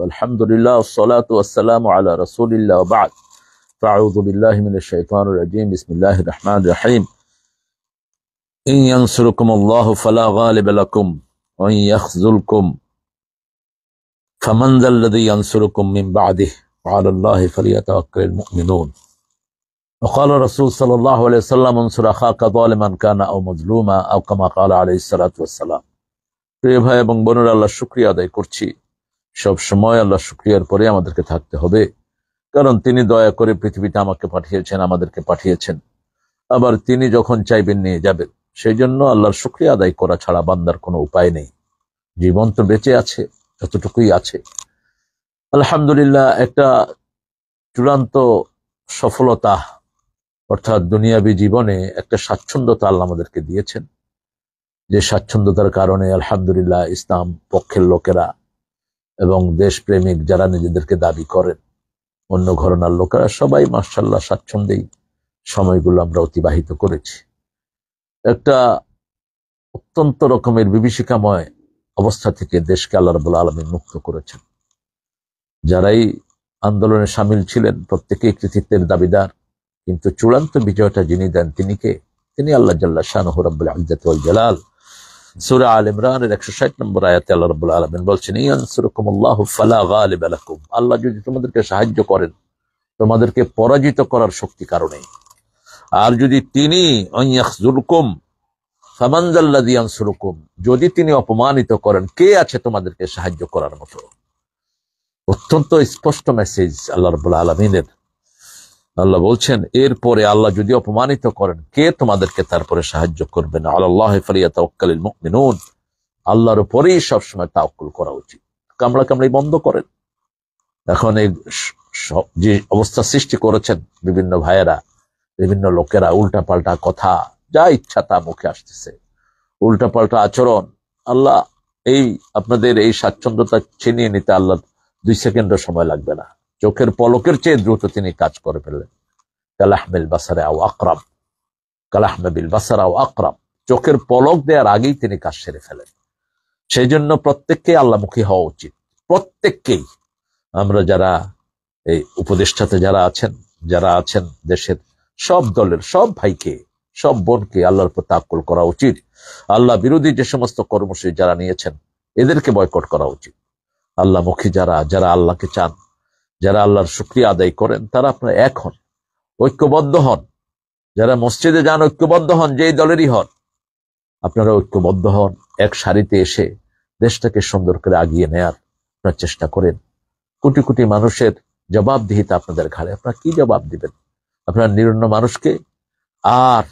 আলহামদুলিল্লাহ والصلاة والسلام على رسول الله وبعد فأعوذ بالله من الشيطان الرجيم بسم الله الرحمن الرحيم إن ينصركم الله فلا غالب لكم وإن يخذلكم فمن ذا الذي ينصركم من بعده وعلى الله فليتوكل المؤمنون وقال الرسول صلى الله عليه وسلم انصر أخاك ظالما كان أو مظلوما أو كما قال عليه الصلاة والسلام প্রিয় ভাই এবং বোনেরা, আল্লাহর শুকরিয়া আদায় করছি। সব সময় আল্লাহর শুকরিয়ার পরে আমাদেরকে থাকতে হবে, কারণ তিনি দয়া করে পৃথিবীতে আমাকে পাঠিয়েছেন, আমাদেরকে পাঠিয়েছেন, আবার তিনি যখন চাইবেন নিয়ে যাবেন। সেই জন্য আল্লাহর শুকরিয়া আদায় করা ছাড়া বান্দার কোনো উপায় নেই। জীবন তো বেঁচে আছে, যতটুকুই আছে আলহামদুলিল্লাহ। একটা চূড়ান্ত সফলতা অর্থাৎ দুনিয়াবী জীবনে একটা স্বাচ্ছন্দ্যতা আল্লাহ আমাদেরকে দিয়েছেন, যে স্বাচ্ছন্দ্যতার কারণে আলহামদুলিল্লাহ ইসলাম পক্ষের লোকেরা এবং দেশপ্রেমিক যারা নিজেদেরকে দাবি করেন, অন্য ঘরানার লোকেরা সবাই মাশাআল্লাহ স্বাচ্ছন্দ্যেই সময়গুলো আমরা অতিবাহিত করেছি। একটা অত্যন্ত রকমের বিভীষিকাময় অবস্থা থেকে দেশকে আল্লাহ রাব্বুল আলামিন মুক্ত করেছেন। যারাই আন্দোলনে সামিল ছিলেন প্রত্যেকেই কৃতিত্বের দাবিদার, কিন্তু চূড়ান্ত বিজয়টা যিনি দেন তিনি আল্লাহ জাল্লা শানুহু রাব্বুল ইজ্জত ওয়াল জালাল। সূরা আল ইমরানের 160 নম্বর আয়াতে আল্লাহ রাব্বুল আলামিন বলছেন, ইয়ানসুরকুমুল্লাহু ফালা গালিবা লাকুম। আল্লাহ যদি তোমাদেরকে সাহায্য করেন, তোমাদেরকে পরাজিত করার শক্তি কারো নেই। আর যদি তিনি ইয়াখযুলকুম ফামান যাল্লাযী ইয়ানসুরকুম, যদি তিনি অপমানিত করেন, কে আছে তোমাদেরকে সাহায্য করার মতো? অত্যন্ত স্পষ্ট মেসেজ আল্লাহ রাব্বুল আলামিনের। আল্লাহ বলছেন, এরপরে আল্লাহ যদি অপমানিত করেন, কে তোমাদেরকে তারপরে সাহায্য করবেন? আলাল্লাহি ফালিয়াতাওয়াক্কালিল মুমিনুন। আল্লাহর উপরেই সবসময় তাওয়াক্কুল করা উচিত। কামড়াকামড়ি বন্ধ করেন। এখন এই যে অবস্থা সৃষ্টি করেছেন বিভিন্ন ভাইয়েরা, বিভিন্ন লোকেরা, উল্টাপাল্টা কথা, যা ইচ্ছা তা মুখে আসতেছে, উল্টাপাল্টা আচরণ। আল্লাহ আপনাদের এই স্বাচ্ছন্দ্যতা ছিনিয়ে নিতে আল্লাহ 2 সেকেন্ডও সময় লাগবে না। চোখের পলকের চেয়ে দ্রুত তিনি কাজ করে ফেললেন। কালাহমিল বাসারে আও আকরাম, কালাহমিল বাসার আও আকরাম। চোখের পলক দেওয়ার আগেই তিনি কাজ সেরে ফেলেন। সেই জন্য প্রত্যেককে আল্লাহমুখী হওয়া উচিত, প্রত্যেককেই। আমরা যারা এই উপদেষ্টাতে যারা আছেন দেশের সব দলের সব ভাইকে, সব বোনকে আল্লাহর উপর তাওয়াক্কুল করা উচিত। আল্লাহ বিরোধী যে সমস্ত কর্মসূচি যারা নিয়েছেন, এদেরকে বয়কট করা উচিত। আল্লাহমুখী যারা আল্লাহকে চান, যারা আল্লাহর শুকরিয়া আদায় করেন, তারা আপনারা এক হন, ঐক্যবদ্ধ হন। যারা মসজিদে যান, ঐক্যবদ্ধ হন, যেই দলেরই হন, আপনারা ঐক্যবদ্ধ হন। এক সারিতে এসে দেশটাকে সুন্দর করে আগিয়ে নেয়ার আপনারা চেষ্টা করেন। কোটি কোটি মানুষের জবাবদিহিতা আপনাদের ঘাড়ে। আপনারা কি জবাব দিবেন? আপনারা নিরন্ন মানুষকে আর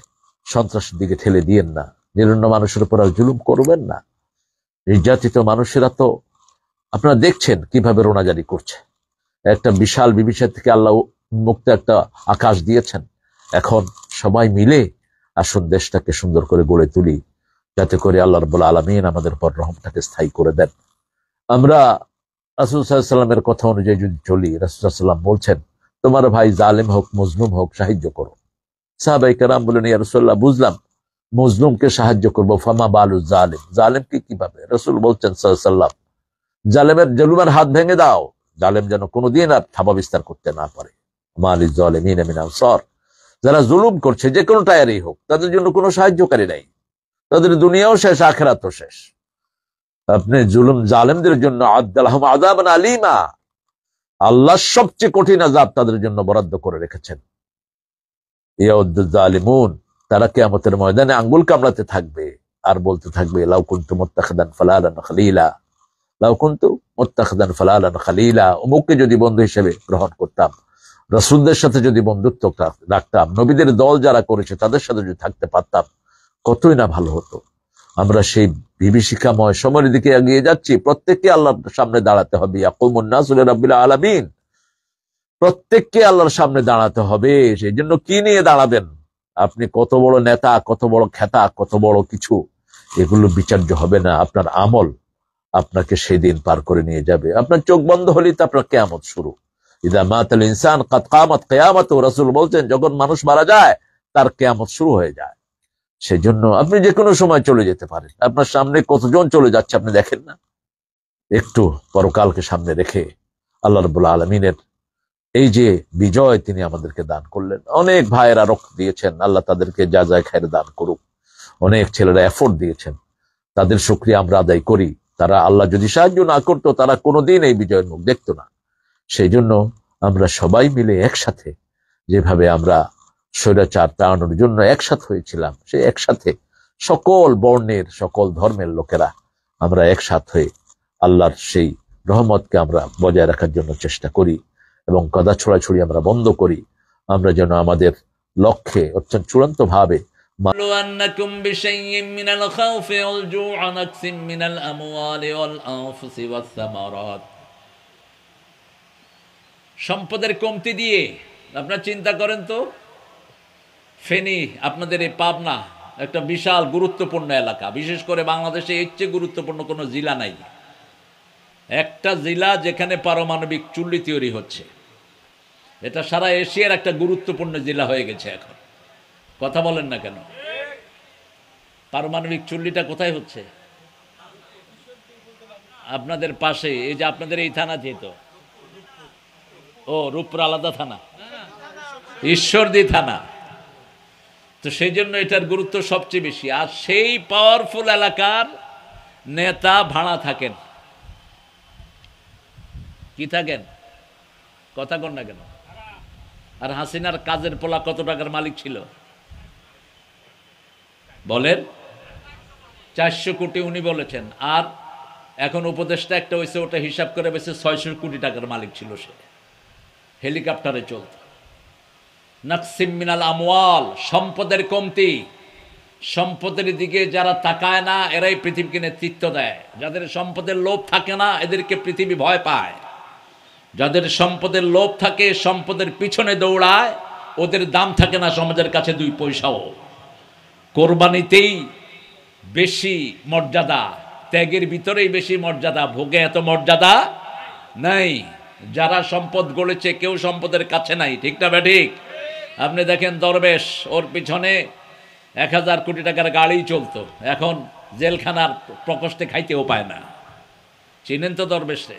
সন্ত্রাসের দিকে ঠেলে দিয়েন না। নিরন্ন মানুষের উপর আর জুলুম করবেন না। নির্যাতিত মানুষেরা তো আপনারা দেখছেন কিভাবে রোনাজারি করছে। একটা বিশাল বিভীষিকা থেকে আল্লাহ মুক্ত একটা আকাশ দিয়েছেন। এখন সবাই মিলে আসুন দেশটাকে সুন্দর করে গড়ে তুলি, যাতে করে আল্লাহ রাব্বুল আলামিন আমাদের উপর রহমতটাকে স্থায়ী করে দেন। আমরা রাসূল সাল্লাল্লাহু আলাইহি ওয়াসাল্লামের কথা অনুযায়ী যদি চলি, রাসূল সাল্লাল্লাহু আলাইহি ওয়াসাল্লাম বলছেন, তোমার ভাই জালেম হোক মজলুম হোক, সাহায্য করো। সাহাবায়ে কেরাম বলেন, ইয়া রাসূলুল্লাহ, বুঝলাম, মজলুমকে সাহায্য করবো, ফামা বালু জালিম, জালেমকে কিভাবে? রাসূল বলছেন সাল্লাল্লাহু আলাইহি ওয়াসাল্লাম, জুলুমের হাত ভেঙে দাও, জালেম যেন কোনোদিন আর থাবা বিস্তার করতে না পারে। মালিজ জালিমিন মিন আনসার। যারা জুলুম করছে, যে কোনো টায়ারেই হোক, তাদের জন্য কোনো সাহায্যকারী নাই। তাদের দুনিয়াও শেষ, আখিরাতও শেষ। আপনি জালেমদের জন্য আদালাহুম আযাবান আলীমা, আল্লাহ সবচেয়ে কঠিন আযাব তাদের জন্য বরাদ্দ করে রেখেছেন। ইয়াউদ্দুল জালিমুন, তারা কিয়ামতের ময়দানে আঙ্গুল কামড়াতে থাকবে আর বলতে থাকবে, লাউ কুনতু মুত্তাখিদান ফালালান খলিলা, লাউ কুনতু মুত্তাখিদান ফালালান খলিলা। অমুককে যদি বন্ধু হিসেবে গ্রহণ করতাম, রাসূলদের সাথে যদি বন্ধুত্ব রাখতাম, নবীদের দল যারা করেছে তাদের সাথে যদি থাকতে পারতাম, কতই না ভালো হতো। আমরা সেই বিভীষিকাময় সময়ের দিকে এগিয়ে যাচ্ছি। প্রত্যেককে আল্লাহর সামনে দাঁড়াতে হবে। ইয়াকুমুন নাসু লিরাব্বিল আলামিন। প্রত্যেককে আল্লাহর সামনে দাঁড়াতে হবে। সেই জন্য কি নিয়ে দাঁড়াবেন? আপনি কত বড় নেতা, কত বড় খ্যাতা, কত বড় কিছু, এগুলো বিচার্য হবে না। আপনার আমল আপনাকে সেদিন পার করে নিয়ে যাবে। আপনার চোখ বন্ধ হলেই তো আপনার কিয়ামত শুরু। ইদা মাতাল ইনসান কাদ কামাত কিয়ামাতু। রাসূল বলছেন, যখন মানুষ মারা যায় তার কিয়ামত শুরু হয়ে যায়। সেজন্য আপনি যে কোনো সময় চলে যেতে পারেন। আপনার সামনে কতজন চলে যাচ্ছে আপনি দেখেন না? একটু পরকালকে সামনে রেখে আল্লাহ রাব্বুল আলামিনের এই যে বিজয় তিনি আমাদেরকে দান করলেন। অনেক ভাইয়েরা রক্ত দিয়েছেন, আল্লাহ তাদেরকে যা যায় খায়ের দান করুক। অনেক ছেলেরা এফোর্ট দিয়েছেন, তাদের শুকরিয়া আমরা আদায় করি। তারা আল্লাহ যদি সাহায্য না করতো তারা কোনোদিন এই বিজয়ের মুখ দেখতো না। সেই জন্য আমরা সবাই মিলে একসাথে, যেভাবে আমরা স্বৈরাচার তাড়ানোর জন্য একসাথে হয়েছিলাম, সেই একসাথে সকল বর্ণের সকল ধর্মের লোকেরা আমরা একসাথ হয়ে আল্লাহর সেই রহমতকে আমরা বজায় রাখার জন্য চেষ্টা করি এবং কাদা ছোড়াছুড়ি আমরা বন্ধ করি। আমরা যেন আমাদের লক্ষ্যে অত্যন্ত চূড়ান্ত ভাবে لنبلونكم بشيء من الخوف والجوع ونقص من الأموال والأنفس والثمرات। সম্পদের কমতি দিয়ে আপনারা চিন্তা করেন তো, ফেনী আপনাদের এই পাবনা একটা বিশাল গুরুত্বপূর্ণ এলাকা, বিশেষ করে বাংলাদেশে এর চেয়ে গুরুত্বপূর্ণ কোনো জেলা নাই। একটা জেলা যেখানে পারমাণবিক চুল্লি তৈরি হচ্ছে, এটা সারা এশিয়ার একটা গুরুত্বপূর্ণ জেলা হয়ে গেছে এখন। কথা বলেন না কেন? পারমাণবিক চুল্লিটা কোথায় হচ্ছে? আপনাদের পাশে, এই যে আপনাদের এই থানা যেত, ও রূপপুর আলাদা থানা, ঈশ্বরদী থানা, তো সেই জন্য এটার গুরুত্ব সবচেয়ে বেশি। আর সেই পাওয়ারফুল এলাকার নেতা ভাড়া থাকেন, কি থাকেন? কথা কন না কেন? আর হাসিনার কাজের পোলা কত টাকার মালিক ছিল বলেন? 400 কোটি উনি বলেছেন। আর এখন উপদেষ্টা একটা হয়েছে, ওটা হিসাব করে বেশি 600 কোটি টাকার মালিক ছিল সে, হেলিকপ্টারে চলত। নাকসিম মিনাল আমওয়াল, সম্পদের কমতি। সম্পদের দিকে যারা তাকায় না এরাই পৃথিবীকে নেতৃত্ব দেয়। যাদের সম্পদের লোভ থাকে না এদেরকে পৃথিবী ভয় পায়। যাদের সম্পদের লোভ থাকে, সম্পদের পিছনে দৌড়ায়, ওদের দাম থাকে না সমাজের কাছে 2 পয়সাও। কোরবানিতেই বেশি মর্যাদা, ত্যাগের ভিতরেই বেশি মর্যাদা, ভোগে এত মর্যাদা নাই। যারা সম্পদ গড়েছে কেউ সম্পদের কাছে নাই, ঠিক না ঠিক? আপনি দেখেন দরবেশ, ওর পিছনে 1000 কোটি টাকার গাড়ি চলতো, এখন জেলখানার প্রকোষ্ঠে খাইতেও পায় না। চিনেন তো দরবেশে?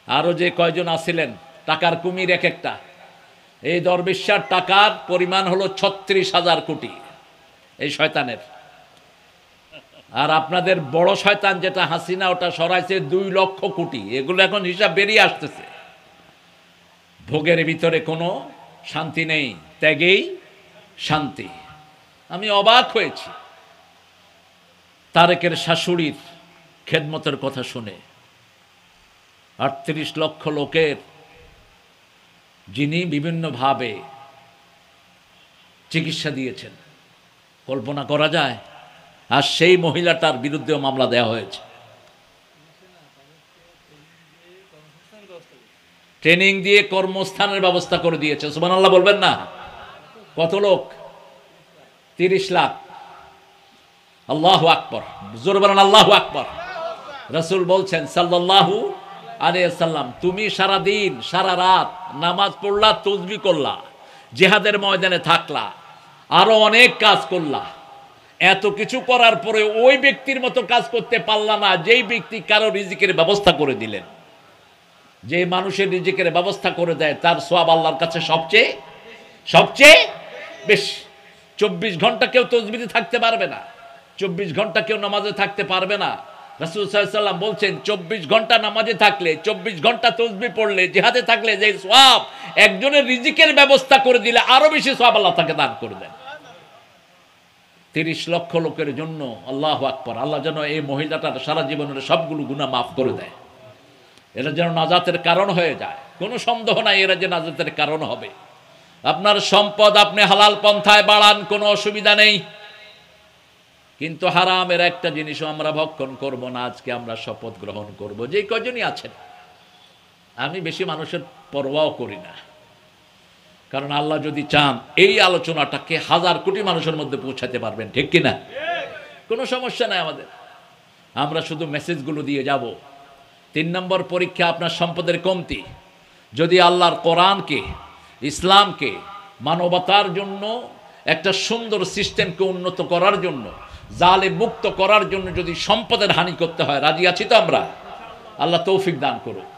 আরও যে কয়জন আছিলেন টাকার কুমির এক একটা, এই দরবেশার টাকার পরিমাণ হলো 36,000 কোটি এই শয়তানের। আর আপনাদের বড় শয়তান যেটা হাসিনা, ওটা সরাইছে 2 লক্ষ কোটি। এগুলো এখন হিসাব বেরিয়ে আসতেছে। ভোগের ভিতরে কোনো শান্তি নেই, ত্যাগেই শান্তি। আমি অবাক হয়েছি তারেকের শাশুড়ির খেদমতের কথা শুনে। 38 লক্ষ লোকের যিনি বিভিন্নভাবে চিকিৎসা দিয়েছেন, কল্পনা করা যায়? আর সেই মহিলাটার বিরুদ্ধেও মামলা দেওয়া হয়েছে। ট্রেনিং দিয়ে কর্মস্থানের ব্যবস্থা করে দিয়েছে। সুবহানাল্লাহ বলবেন না? কত লোক? 30 লাখ। আল্লাহু আকবার, জোরে বলেন আল্লাহু আকবার। রাসূল বলছেন সাল্লাল্লাহু আলাইহি ওয়াসাল্লাম, তুমি সারা দিন সারা রাত নামাজ পড়লা, তাসবিহ করলা, জিহাদের ময়দানে থাকলা, আরো অনেক কাজ করলা, এত কিছু করার পরে ওই ব্যক্তির মতো কাজ করতে পারলা না যেই ব্যক্তি কারো রিজিকের ব্যবস্থা করে দিলেন। যে মানুষের রিজিকের ব্যবস্থা করে দেয় তার সওয়াব আল্লাহর কাছে সবচেয়ে সবচেয়ে বেশি। 24 ঘন্টা কেউ তাসবিহে থাকতে পারবে না, 24 ঘন্টা কেউ নামাজে থাকতে পারবে না। রাসূল সাল্লাল্লাহু আলাইহি ওয়াসাল্লাম বলছেন 24 ঘন্টা নামাজে থাকলে, 24 ঘন্টা তাসবিহ পড়লে, জিহাদে থাকলে যে সওয়াব একজনের রিজিকের ব্যবস্থা করে দিলে আরো বেশি সওয়াব আল্লাহ তাকে দান করে দেন। 30 লক্ষ লোকের জন্য। আল্লাহু আকবার। আল্লাহ যেন এই মহিলাটার সারা জীবনের সবগুলো গুনাহ মাফ করে দেয়। এরা যেন নাজাতের কারণ হয়ে যায়। কোনো সন্দেহ নাই এরা যে নাজাতের কারণ হবে। আপনার সম্পদ আপনি হালাল পন্থায় বাড়ান, কোনো অসুবিধা নেই, কিন্তু হারামের একটা জিনিসও আমরা ভক্ষণ করব না। আজকে আমরা শপথ গ্রহণ করব, যে কয়জনই আছেন, আমি বেশি মানুষের পরোয়াও করি না, কারণ আল্লাহ যদি চান এই আলোচনাটাকে 1000 কোটি মানুষের মধ্যে পৌঁছাতে পারবেন, ঠিক কিনা? কোনো সমস্যা নাই আমাদের, আমরা শুধু মেসেজগুলো দিয়ে যাব। 3 নম্বর পরীক্ষা আপনার সম্পদের কমতি। যদি আল্লাহর কোরআনকে, ইসলামকে, মানবতার জন্য একটা সুন্দর সিস্টেমকে উন্নত করার জন্য, জালেম মুক্ত করার জন্য যদি সম্পদের হানি করতে হয়, রাজি আছি তো আমরা? আল্লাহ তৌফিক দান করুক।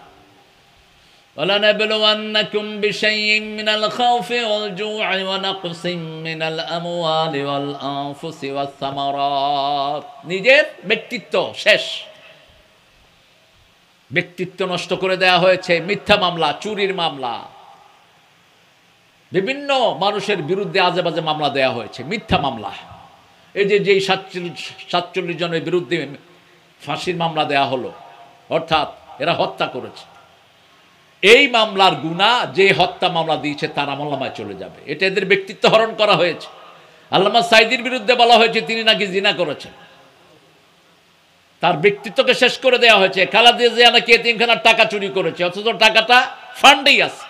وَلَنَبْلُوَنَّكُمْ بِشَيْءٍ مِّنَ الْخَوْفِ وَالْجُوعِ وَنَقْصٍ مِّنَ الْأَمْوَالِ وَالْأَنفُسِ وَالثَّمَرَاتِ। নিজের ব্যক্তিত্ব শেষ, ব্যক্তিত্ব নষ্ট করে দেয়া হয়েছে। মিথ্যা মামলা, চুরির মামলা, বিভিন্ন মানুষের বিরুদ্ধে আজে বাজে মামলা দেয়া হয়েছে, মিথ্যা মামলা। এই যে যেই 47 জনের বিরুদ্ধে ফাঁসির মামলা দেয়া হলো, অর্থাৎ এরা হত্যা করেছে, এই মামলার গুনাহ যে হত্যা মামলা দিয়েছে তার আমলনামায় চলে যাবে। এটা এদের ব্যক্তিত্ব হরণ করা হয়েছে। আল্লামা সাইদির বিরুদ্ধে বলা হয়েছে তিনি নাকি জিনা করেছেন, তার ব্যক্তিত্বকে শেষ করে দেওয়া হয়েছে। খালেদা জিয়া নাকি এতিমখানার টাকা চুরি করেছে, অথচ টাকাটা ফান্ডেই আছে।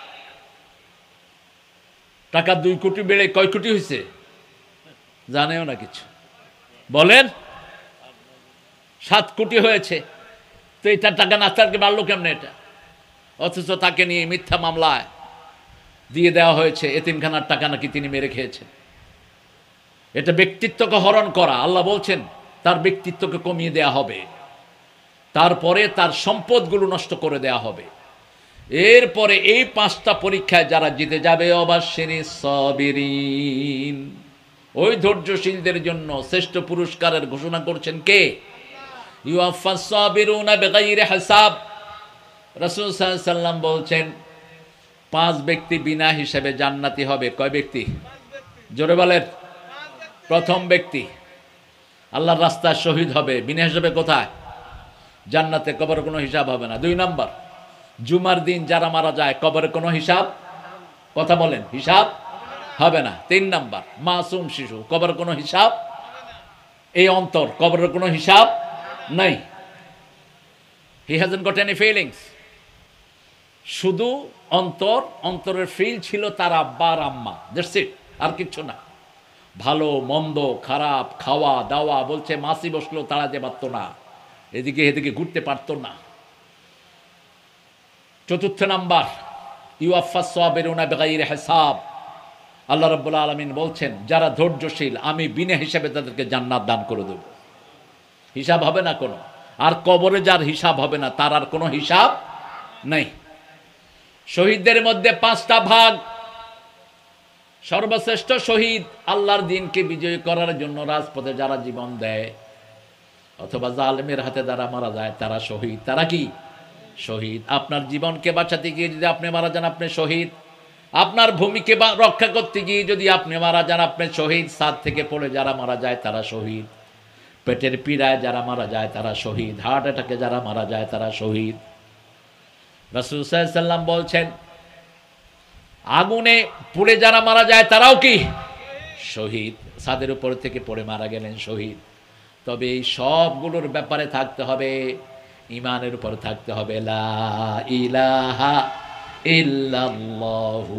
টাকা 2 কোটি বেড়ে কয় কোটি হয়েছে জানেও না কিছু, বলেন 7 কোটি হয়েছে। তো এটা টাকা নাস্তারকে বাড়লো কেমনে এটা? অথচ তাকে নিয়ে মিথ্যা মামলায় দিয়ে দেওয়া হয়েছে, এতিমখানার টাকা নাকি তিনি মেরে খেয়েছেন। এটা ব্যক্তিত্বকে হরণ করা। আল্লাহ বলছেন তার ব্যক্তিত্বকে কমিয়ে দেয়া হবে, তারপরে তার সম্পদগুলো নষ্ট করে দেয়া হবে। এরপরে এই 5টা পরীক্ষায় যারা জিতে যাবে, অবাশিরিস সাবিরিন, ওই ধৈর্যশীলদের জন্য শ্রেষ্ঠ পুরস্কারের ঘোষণা করছেন কে? ইউয়াফাস সাবিরুনা বিগাইরি হিসাব। রাসূল সাল্লাল্লাহু আলাইহি ওয়াসাল্লাম বলছেন 5 ব্যক্তি বিনা হিসাবে জান্নাতি হবে। কয় ব্যক্তি? জোরে বলেন। প্রথম ব্যক্তি আল্লাহর রাস্তায় শহীদ হবে, বিনা হিসাবে। কোথায়? জান্নাতে, কবরে কোনো হিসাব হবে না। 2 নাম্বার, জুমার দিন যারা মারা যায় কবরে কোনো হিসাব, কথা বলেন, হিসাব হবে না। 3 নাম্বার, মাসুম শিশু, কবরে কোনো হিসাব। এই অন্তর, কবরের কোনো হিসাব নাই। হি হ্যাজন্ট গট এনি ফিলিংস। শুধু অন্তর, অন্তরের ফিল ছিল তার আব্বা আর আম্মা, দ্যাটস ইট, আর কিচ্ছু না। ভালো মন্দ খারাপ, খাওয়া দাওয়া, বলছে মাসি বসলেও তাড়াতে পারতো না, এদিকে এদিকে ঘুরতে পারতো না। 4 নাম্বার, ইউয়াফাস সাবিরুনা বিগাইরি হিসাব। আল্লাহ রাব্বুল আলামিন বলছেন যারা ধৈর্যশীল আমি বিনা হিসাবে তাদেরকে জান্নাত দান করে দেব, হিসাব হবে না কোনো। আর কবরে যার হিসাব হবে না তার আর কোনো হিসাব নেই। শহীদদের মধ্যে 5টা ভাগ। সর্বশ্রেষ্ঠ শহীদ আল্লাহর দ্বীনকে বিজয়ী করার জন্য রাজপথে যারা জীবন দেয়, অথবা জালেমের হাতে যারা মারা যায় তারা শহীদ। তারা কি? শহীদ। আপনার জীবনকে বাঁচাতে গিয়ে যদি আপনি মারা যান, আপনি শহীদ। আপনার ভূমিকে রক্ষা করতে গিয়ে যদি আপনি মারা যান, আপনি শহীদ। ছাদ থেকে পড়ে যারা মারা যায় তারা শহীদ। পেটের পীড়ায় যারা মারা যায় তারা শহীদ। হার্ট অ্যাটাকে যারা মারা যায় তারা শহীদ। রাসূল সাল্লাল্লাহু আলাইহি ওয়াসাল্লাম বলছেন আগুনে পুড়ে যারা মারা যায় তারাও কি? শহীদ। ছাদের উপর থেকে পড়ে মারা গেলেন, শহীদ। তবে এই সবগুলোর ব্যাপারে থাকতে হবে, ঈমানের উপর থাকতে হবে। লা ইলাহা ইল্লাল্লাহু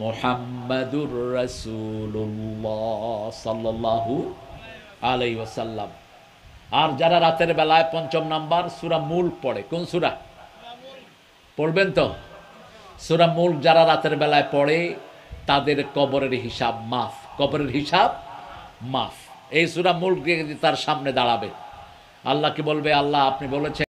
মুহাম্মাদুর রাসূলুল্লাহ সাল্লাল্লাহু আলাইহি ওয়াসাল্লাম। আর যারা রাতের বেলায় 5ম নাম্বার সূরা মুলক পড়ে, কোন সূরা পড়বেন তো? সূরা মুলক যারা রাতের বেলায় পড়ে তাদের কবরের হিসাব মাফ, কবরের হিসাব মাফ। এই সূরা মুলক তার সামনে দাঁড়াবে, আল্লাহকে বলবে আল্লাহ আপনি বলেছেন